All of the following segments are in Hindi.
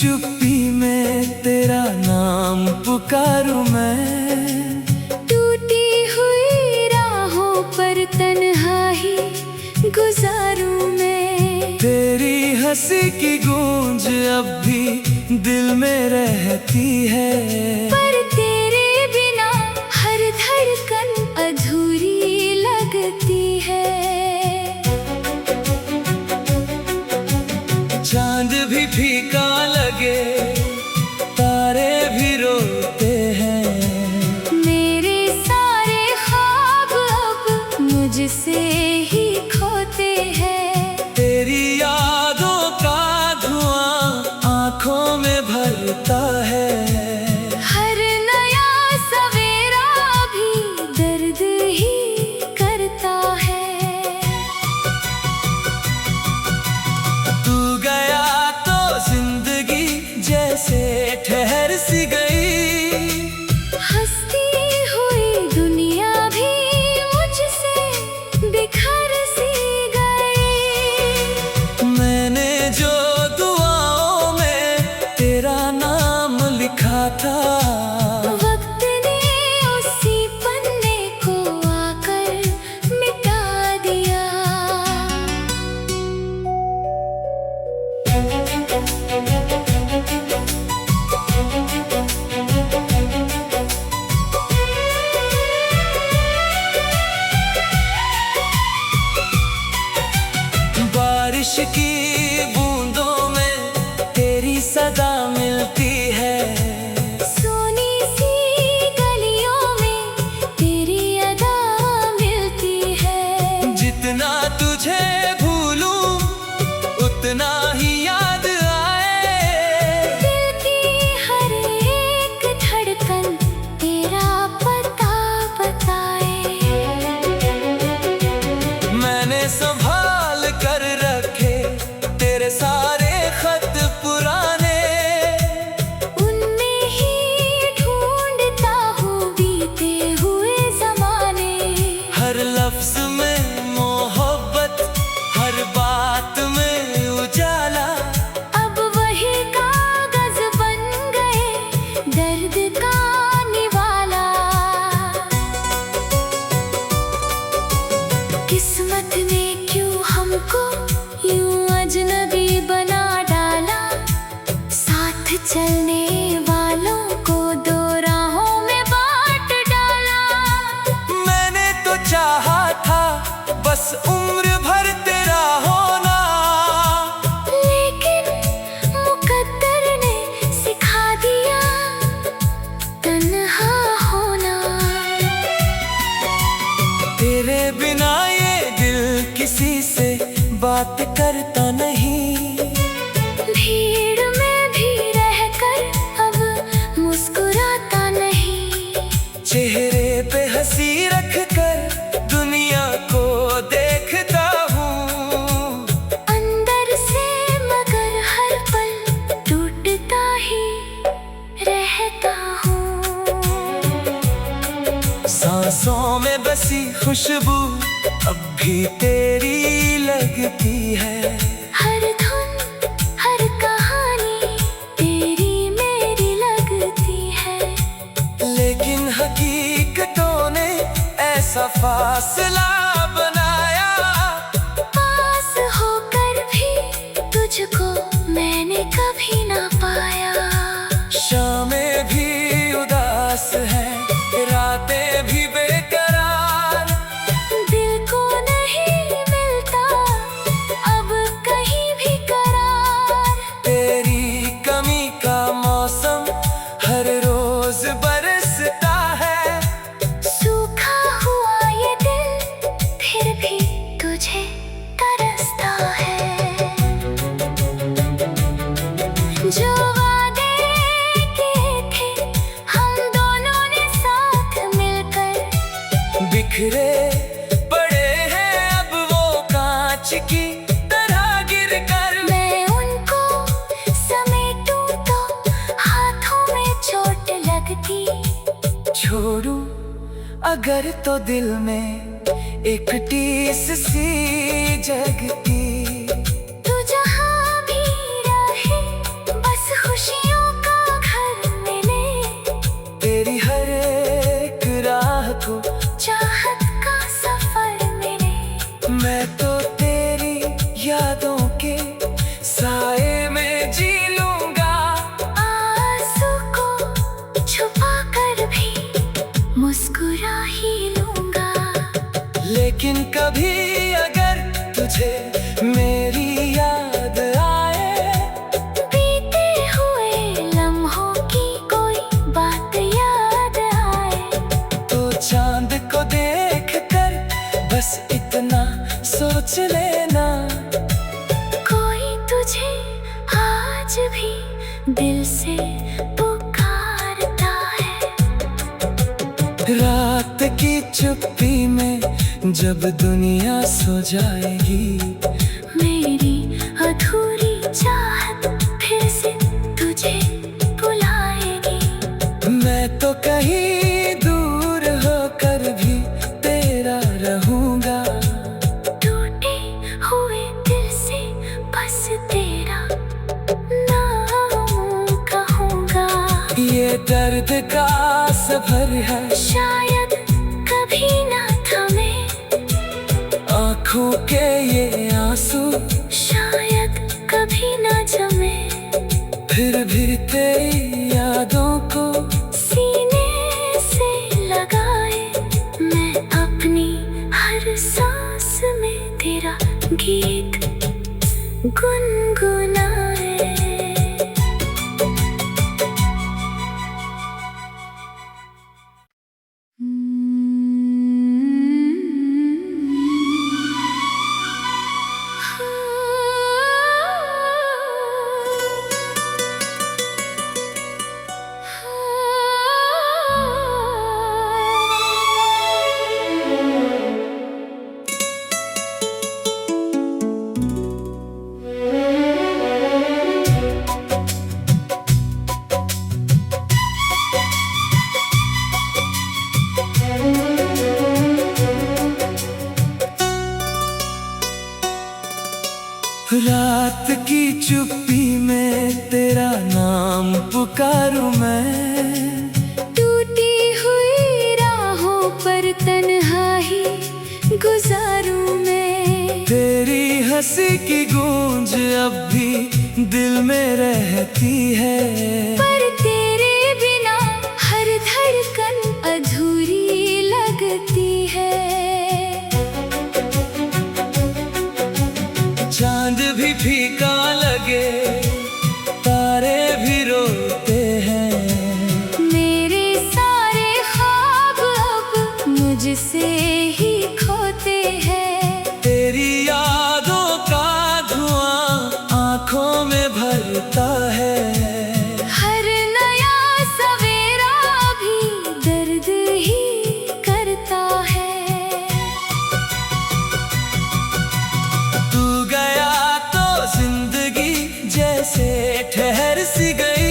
चुप्पी में तेरा नाम पुकारूं मैं। टूटी हुई राहों पर तन्हाई गुजारूं मैं। तेरी हंसी की गूंज अब भी दिल में रहती है। पर तेरे बिना हर धड़कन अधूरी लगती है। चांद भी फीका लगे, तारे भी रोते हैं। मेरे सारे ख्वाब अब मुझसे ही खोते हैं। तेरी यादों का धुआं आंखों में भरता है। हर नया सवेरा भी दर्द ही करता है। तू गया तो जिंदगी जैसे ठहर सी गई। हंसती हुई दुनिया भी मुझसे बिखर सी गई। मैंने जो दुआओं में तेरा नाम लिखा था, वक्त ने उसी पन्ने को आकर मिटा दिया। बारिश की बूंदों में तेरी सदा मिलती है। सोनी सी गलियों में तेरी अदा मिलती है। जितना तुझे भूलूं उतना ही याद आए। दिल की हर एक धड़कन तेरा पता बताए। मैंने संभाल कर रखे तेरे सारे खत पुराने। उनमें ही ढूंढता हूँ बीते हुए ज़माने। हर लफ्ज में मोहब्बत, हर बात में उजाला। अब वही कागज बन गए दर्द का निवाला। किस्मत ने क्यों हमको यूं अजनबी बना डाला। साथ चलने वालों को दो राहों में बांट डाला। मैंने तो चाहा था बस उम्र भर तेरा होना। लेकिन मुकद्दर ने सिखा दिया तन्हा होना। तेरे बिना ये दिल किसी से बात करता नहीं। भीड़ में भी रहकर अब मुस्कुराता नहीं। चेहरे पे हंसी रखकर दुनिया को देखता हूँ। अंदर से मगर हर पल टूटता ही रहता हूँ। सांसों में बसी खुशबू अब भी तेरी लगती है। हर धुन हर कहानी तेरी मेरी लगती है। लेकिन हकीकतों ने ऐसा फासला बनाया। पास होकर भी तुझको मैंने कभी ना पाया। शामें भी उदास है, रातें भी बेकरार। दिल को नहीं मिलता अब कहीं भी करार। तेरी कमी का मौसम हर रोज बरसता है। सूखा हुआ ये दिल फिर भी तुझे तरसता है। जो वादे किए थे हम दोनों ने साथ मिलकर, बिखरे पड़े हैं अब वो कांच की तरह गिर कर। मैं उनको समेटूं तो हाथों में चोट लगती। छोड़ूं अगर तो दिल में एक टीस सी जगती। तू जहाँ भी रहे बस खुश मैं तो तेरी यादों के साए में जी लूंगा। आंसू को छुपा कर भी मुस्कुरा ही लूंगा। लेकिन कभी अगर तुझे मेरी याद आए, बीते हुए लम्हों की कोई बात याद आए, तो चांद को देख कर बस इतना सोच लेना, कोई तुझे आज भी दिल से पुकारता है। रात की चुप्पी में जब दुनिया सो जाएगी, मेरी अधूरी चाहत फिर से तुझे बुलाएगी। मैं तो कहीं दूर होकर भी तेरा रहूंगा। टूटे हुए दिल से बस तेरा नाम कहूँगा। ये दर्द का सफर है, शायद कभी ना थमे, आँखों के ये आंसू शायद कभी ना जमे, फिर भी तेरी यादों को सीने से लगाए। मैं अपनी हर सांस में तेरा गीत गुनगुनाए। रात की चुप्पी में तेरा नाम पुकारूं मैं। टूटी हुई राहों पर तन्हा ही गुजारूं मैं। तेरी हंसी की गूंज अब भी दिल में रहती है, पर तेरे बिना हर धड़कन अधूरी लगती है। चांद भी फीका लगे, तारे भी रोते हैं, मेरे सारे ख्वाब अब मुझसे ही खोते हैं। तेरी यादों का धुआं आँखों में भरता है। हर नया सवेरा भी दर्द ही करता है। तू गया तो जिंदगी जैसे ठहर सी गई,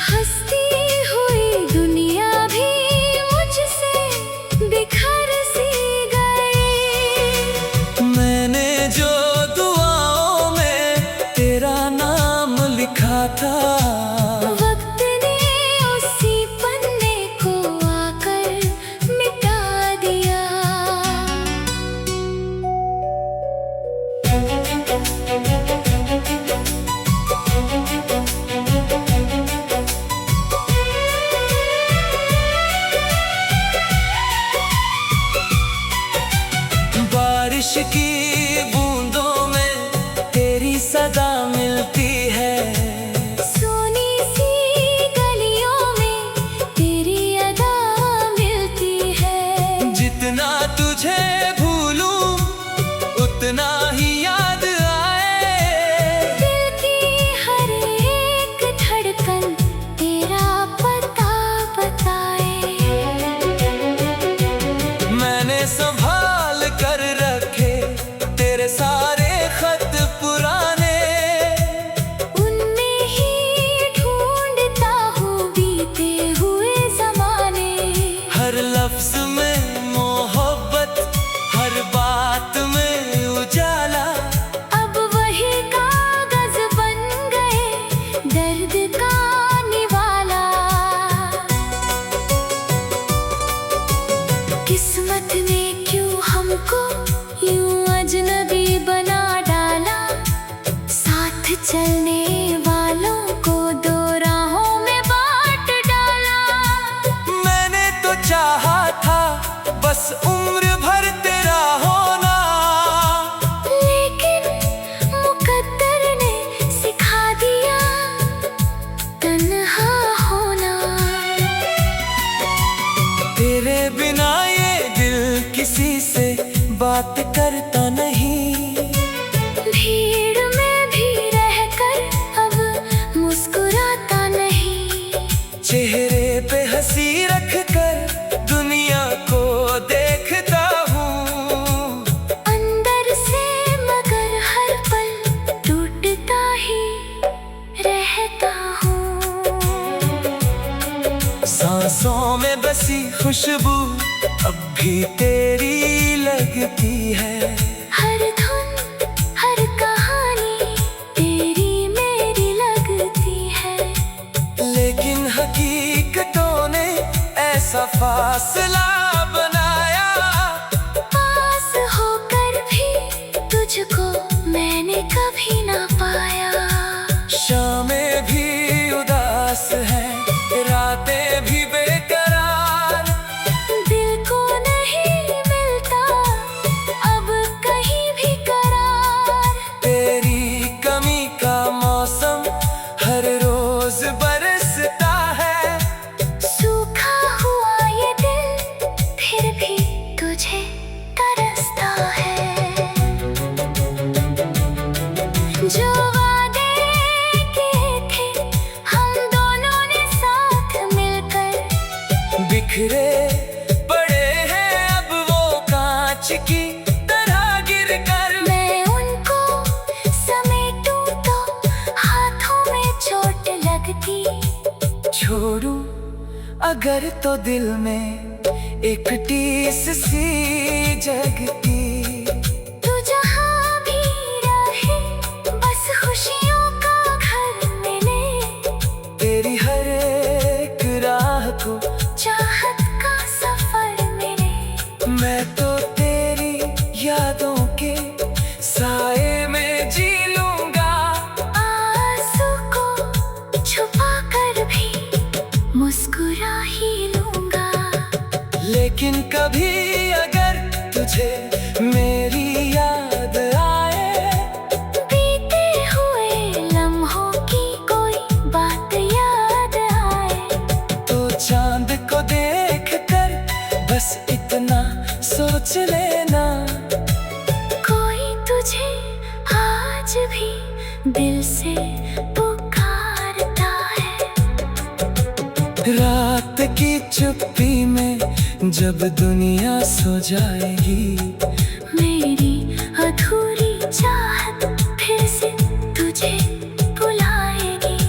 हंसती हुई दुनिया भी मुझसे बिखर सी गई। मैंने जो दुआओं में तेरा नाम लिखा था, वक्त ने उसी पन्ने को आकर मिटा दिया। बारिश की बूंदों में तेरी सदा मिलती है, सोनी सी गलियों में तेरी अदा मिलती है। जितना तुझे भूलूं उतना ही याद आए। दिल की हर एक धड़कन तेरा पता बताए। मैंने संभाल कर रखे तेरे सारे खत पुराने, उनमें ही ढूंढता हूँ बीते हुए ज़माने। हर लफ्ज में मोहब्बत, हर बात में उजाला। अब वही कागज बन गए दर्द का निवाला। किस्मत ने क्यों हमको बस उम्र भर तेरा होना। लेकिन मुकद्दर ने सिखा दिया तन्हा होना। तेरे बिना ये दिल किसी से बात करता नहीं। भीड़ में भी रहकर अब मुस्कुराता नहीं। चेहरे पे हंसी रखकर दुनिया को देखता हूँ। अंदर से मगर हर पल टूटता ही रहता हूँ। सांसों में बसी खुशबू अब भी तेरी लगती है। हर धुन हर कहानी तेरी मेरी लगती है। लेकिन हकीकतों ने ऐसा फासला बनाया। पास होकर भी तुझको मैंने कभी ना पाया। शामें भी उदास है, रातें भी बेकरार। दिल को नहीं मिलता अब कहीं भी करार। तेरी कमी का मौसम हर रोज बरसता है। सूखा हुआ ये दिल फिर भी तुझे तरसता है। जो वादे किए थे हम दोनों ने साथ मिलकर, बिखरे पड़े हैं अब वो कांच की तरह गिर कर। मैं उनको समेटूं तो हाथों में चोट लगती। छोड़ूं अगर तो दिल में एक टीस सी जगती। तू जहाँ भी रहे बस खुशियों का घर मिले। तेरी हर एक राह को चाहत का सफर मिले। मैं तो तेरी यादों के साए में जी लूंगा। आंसू को छुपा कर भी मुस्कुरा ही लूंगा। लेकिन कभी अगर तुझे मेरी याद आए, बीते हुए लम्हों की कोई बात याद आए, तो चांद को देख कर बस इतना सोच लेना। कोई तुझे आज भी दिल से पुकारता है। रात की चुप्पी में जब दुनिया सो जाएगी, मेरी अधूरी चाहत फिर से तुझे बुलाएगी।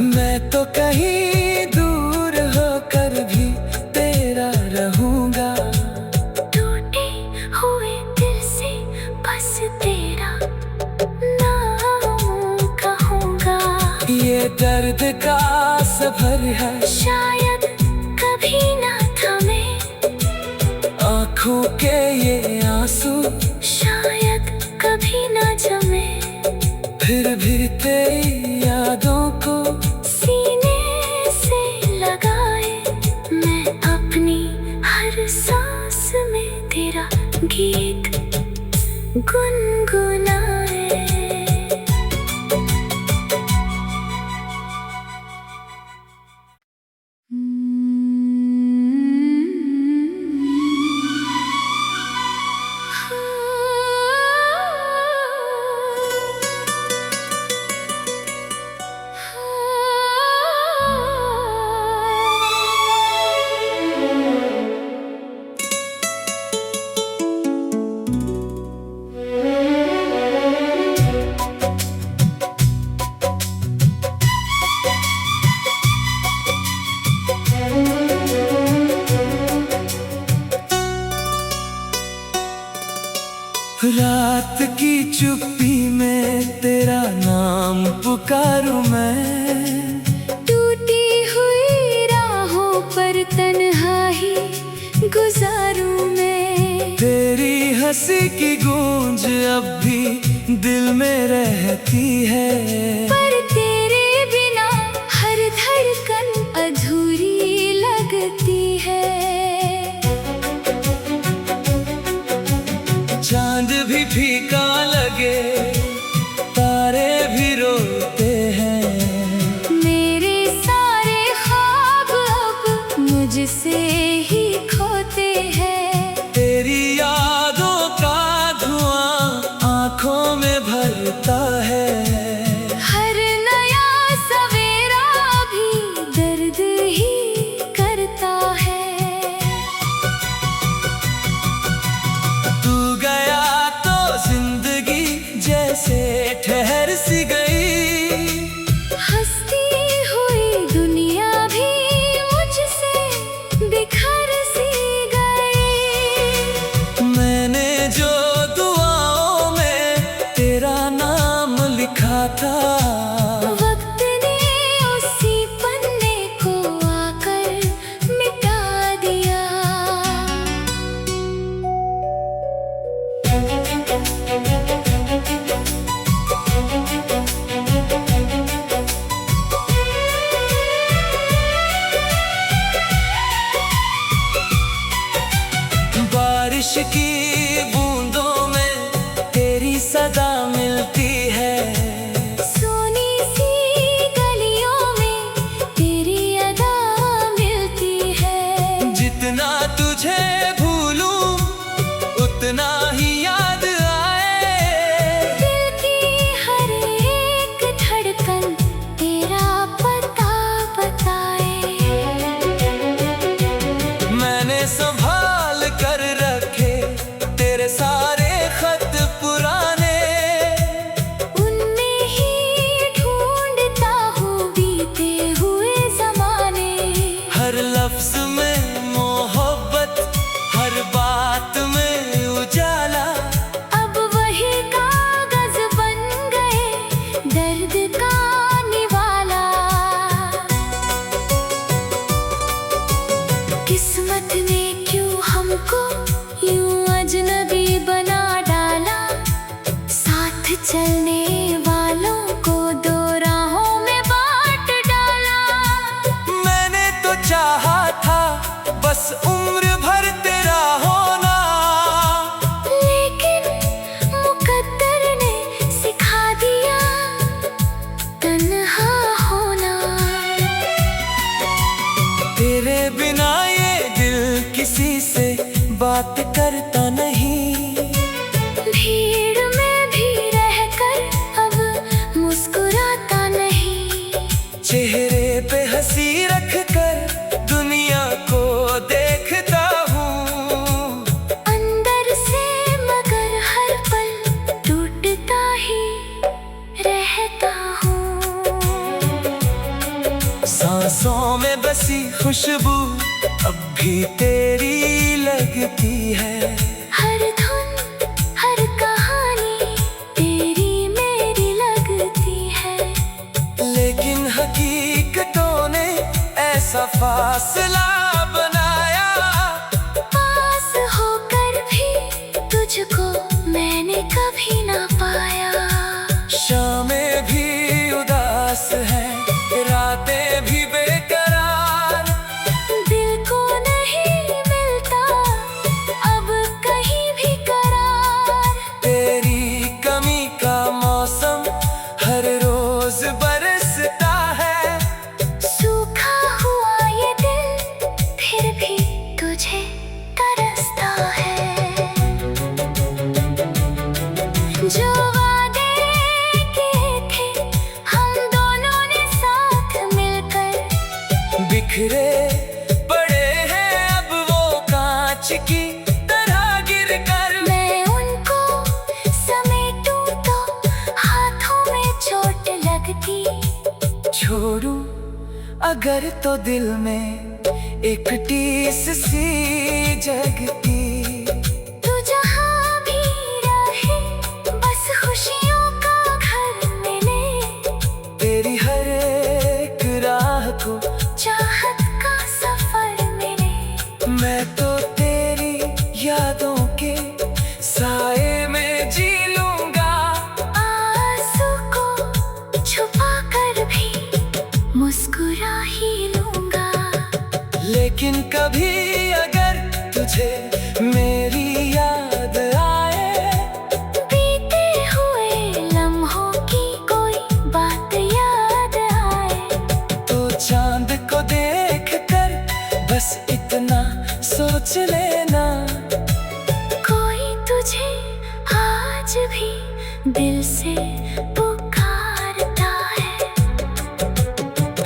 मैं तो कहीं दूर होकर भी तेरा रहूंगा। टूटे हुए दिल से बस तेरा नाम कहूँगा। ये दर्द का सफर है, शायद कभी ना थमे आँखों के ये आंसू शायद कभी ना जमे। फिर भी तेरी यादों को सीने से लगाए मैं अपनी हर सांस में तेरा गीत गुनगुनाए। रात की चुप्पी में तेरा नाम पुकारूं मैं। टूटी हुई राहों पर तन्हाई गुजारूं मैं। तेरी हंसी की गूंज अब भी दिल में रहती है। पर तेरे बिना हर धड़कन अधूरी लगती है। चांद भी फीका लगे, तारे भी रोते हैं। मेरे सारे ख्वाब अब मुझसे ही खोते हैं। तेरी यादों का धुआं आंखों में भरता है। हर नया सवेरा भी दर्द ही करता है। तू गया तो जिंदगी जैसे ठहर सी गई। हंसती हुई दुनिया भी मुझसे बिखर सी गई। मैंने जो दुआओं में तेरा नाम लिखा था, वक्त ने उसी पन्ने को आकर मिटा दिया। बारिश की बूंदों में तेरी सदा मिलती है। सोनी सी गलियों में तेरी अदा मिलती है। जितना तुझे भूलूं उतना ही याद आए। दिल की हर एक धड़कन तेरा पता बताए। मैंने संभाल कर रखे तेरे सारे खत पुराने। उनमें ही ढूंढता हूँ बीते हुए ज़माने। हर लफ्ज में मोहब्बत, हर बात में उजाला। अब वही कागज बन गए दर्द का निवाला। किस्मत ने क्यों हमको यूं अजनबी बना डाला। साथ चलने वालों को दो राहों में बांट डाला। मैंने तो चाहा था बस उम्र भर तेरा होना। लेकिन मुकद्दर ने सिखा दिया तन्हा होना। तेरे बिना ये दिल किसी से बात करता नहीं। भीड़ में भी रहकर अब मुस्कुराता नहीं। चेहरे पे हंसी रख कर दुनिया को देखता हूँ। अंदर से मगर हर पल टूटता ही रहता हूँ। सांसों में बसी खुशबू अब भी तेरी लगती है। हर धुन हर कहानी तेरी मेरी लगती है। लेकिन हकीकतों ने ऐसा फासला बनाया। पास होकर भी तुझको मैंने कभी ना पाया। शामें भी उदास है, रातें भी बेकरार। दिल को नहीं मिलता अब कहीं भी करार। तेरी कमी का मौसम हर रोज बरसता है। सूखा हुआ ये दिल फिर भी तुझे तरसता है। जो वादे किए थे हम दोनों ने साथ मिलकर, बिखरे पड़े हैं अब वो कांच की तरह गिर कर। मैं उनको समेटूं तो हाथों में चोट लगती। छोड़ूं अगर तो दिल में एक टीस सी जगती। तू जहाँ भी रहे बस खुशियों का घर मिले। तेरी हर एक राह को चाहत का सफर मिले। मैं तो तेरी यादों के साए में जी लूंगा। आंसू को छुपा कर भी मुस्कुरा ही लूंगा। लेकिन कभी अगर तुझे मेरी याद आए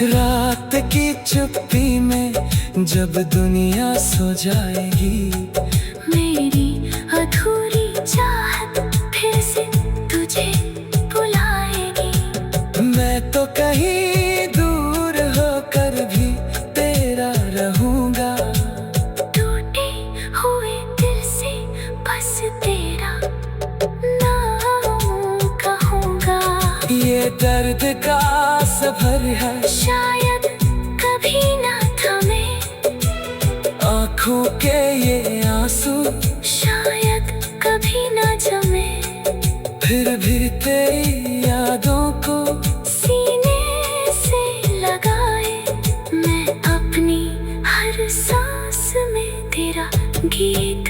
रात की चुप्पी में जब दुनिया सो जाएगी, मेरी अधूरी चाहत फिर से तुझे बुलाएगी। मैं तो कहीं दूर होकर भी तेरा रहूंगा। टूटे हुए दिल से बस तेरा नाम कहूँगा। ये दर्द का सफर है, शायद कभी ना थमे, आँखों के ये आंसू शायद कभी ना जमे। फिर भी तेरी यादों को सीने से लगाए, मैं अपनी हर सांस में तेरा गीत